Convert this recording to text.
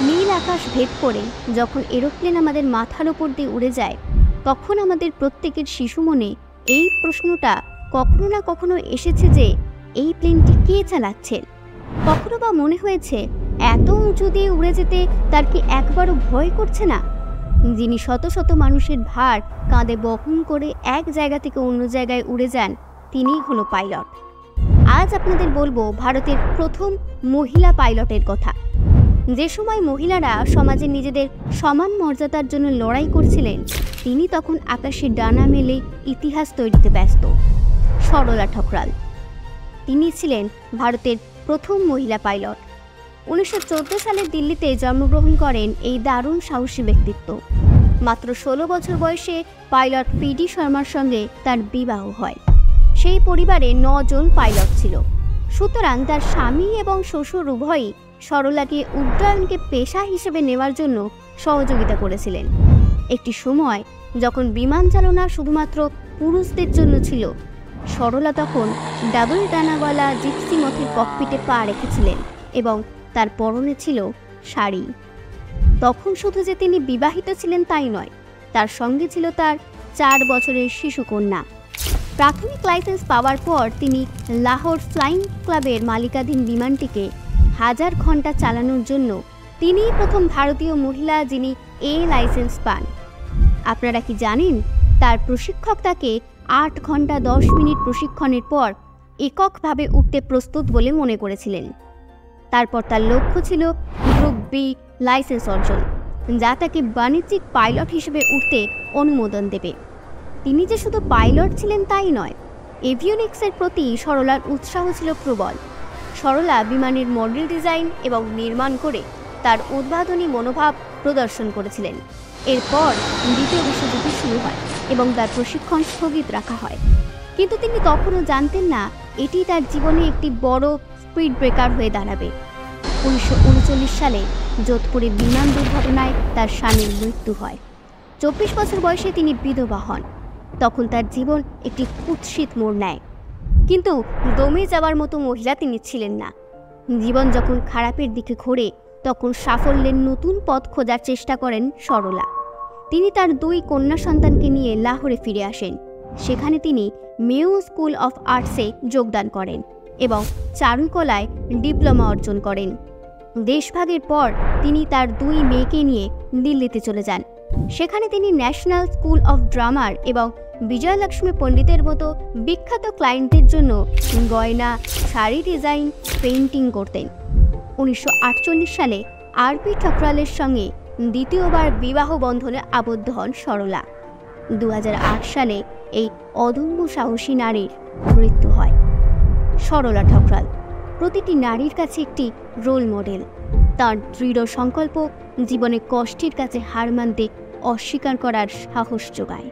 নীল আকাশ ভেদ করে যখন এরোপ্লেন আমাদের মাথার ওপর দিয়ে উড়ে যায়, তখন আমাদের প্রত্যেকের শিশু মনে এই প্রশ্নটা কখনো না কখনো এসেছে যে এই প্লেনটি কে চালাচ্ছেন। কখনো বা মনে হয়েছে এত উঁচু দিয়ে উড়ে যেতে তার কি একবারও ভয় করছে না? যিনি শত শত মানুষের ভার কাঁধে বহন করে এক জায়গা থেকে অন্য জায়গায় উড়ে যান, তিনিই হলো পাইলট। আজ আপনাদের বলবো ভারতের প্রথম মহিলা পাইলটের কথা। যে সময় মহিলারা সমাজে নিজেদের সমান মর্যাদার জন্য লড়াই করছিলেন, তিনি তখন আকাশে ডানা মেলে ইতিহাস তৈরিতে ব্যস্ত। সরলা ঠকরাল, তিনি ছিলেন ভারতের প্রথম মহিলা পাইলট। 1914 সালে দিল্লিতে জন্মগ্রহণ করেন এই দারুণ সাহসী ব্যক্তিত্ব। মাত্র 16 বছর বয়সে পাইলট পিডি শর্মার সঙ্গে তার বিবাহ হয়। সেই পরিবারে 9 জন পাইলট ছিল। সুতরাং তার স্বামী এবং শ্বশুর উভয়ই সরলাকে উড্ডয়নকে পেশা হিসেবে নেওয়ার জন্য সহযোগিতা করেছিলেন। একটি সময় যখন বিমান চালনা শুধুমাত্র পুরুষদের জন্য ছিল, সরলা তখন ডাবল ডানাওয়ালা জিপসি মথের ককপিটে পা রেখেছিলেন এবং তার পরনে ছিল শাড়ি। তখন শুধু যে তিনি বিবাহিত ছিলেন তাই নয়, তার সঙ্গে ছিল তার 4 বছরের শিশুকন্যা। প্রাথমিক লাইসেন্স পাওয়ার পর তিনি লাহোর ফ্লাইং ক্লাবের মালিকাধীন বিমানটিকে 1000 ঘন্টা চালানোর জন্য তিনিই প্রথম ভারতীয় মহিলা যিনি এ লাইসেন্স পান। আপনারা কি জানেন, তার প্রশিক্ষক তাকে 8 ঘন্টা 10 মিনিট প্রশিক্ষণের পর এককভাবে উঠতে প্রস্তুত বলে মনে করেছিলেন। তারপর তার লক্ষ্য ছিল গ্রুপ বি লাইসেন্স অর্জন, যা তাকে বাণিজ্যিক পাইলট হিসেবে উঠতে অনুমোদন দেবে। তিনি যে শুধু পাইলট ছিলেন তাই নয়, এভিওনিক্সের প্রতি সরলার উৎসাহ ছিল প্রবল। সরলা বিমানের মডেল ডিজাইন এবং নির্মাণ করে তার উদ্ভাবনী মনোভাব প্রদর্শন করেছিলেন। এরপর দ্বিতীয় বিশ্বযুদ্ধ শুরু হয় এবং তার প্রশিক্ষণ স্থগিত রাখা হয়। কিন্তু তিনি তখনও জানতেন না এটি তার জীবনে একটি বড় স্পিড ব্রেকার হয়ে দাঁড়াবে। 1939 সালে যোধপুরে বিমান দুর্ঘটনায় তার স্বামীর মৃত্যু হয়। 24 বছর বয়সে তিনি বিধবা হন। তখন তার জীবন একটি কুৎসিত মোড় নেয়। কিন্তু দমে যাওয়ার মতো মহিলা তিনি ছিলেন না। জীবন যখন খারাপের দিকে ঘোরে, তখন সাফল্যের নতুন পথ খোঁজার চেষ্টা করেন সরলা। তিনি তার 2 কন্যা সন্তানকে নিয়ে লাহোরে ফিরে আসেন। সেখানে তিনি মেয়ো স্কুল অফ আর্টসে যোগদান করেন এবং চারুকলায় ডিপ্লোমা অর্জন করেন। দেশভাগের পর তিনি তার 2 মেয়েকে নিয়ে দিল্লিতে চলে যান। সেখানে তিনি ন্যাশনাল স্কুল অফ ড্রামার এবং বিজয়লক্ষ্মী পণ্ডিতের মতো বিখ্যাত ক্লায়েন্টদের জন্য গয়না, শাড়ি ডিজাইন, পেইন্টিং করতেন। 1948 সালে আরপি ঠকরালের সঙ্গে দ্বিতীয়বার বিবাহ বন্ধনে আবদ্ধ হন সরলা। 2008 সালে এই অদম্য সাহসী নারীর মৃত্যু হয়। সরলা ঠকরাল প্রতিটি নারীর কাছে একটি রোল মডেল। তার দৃঢ় সংকল্প জীবনে কষ্টের কাছে হার মানতে অস্বীকার করার সাহস যোগায়।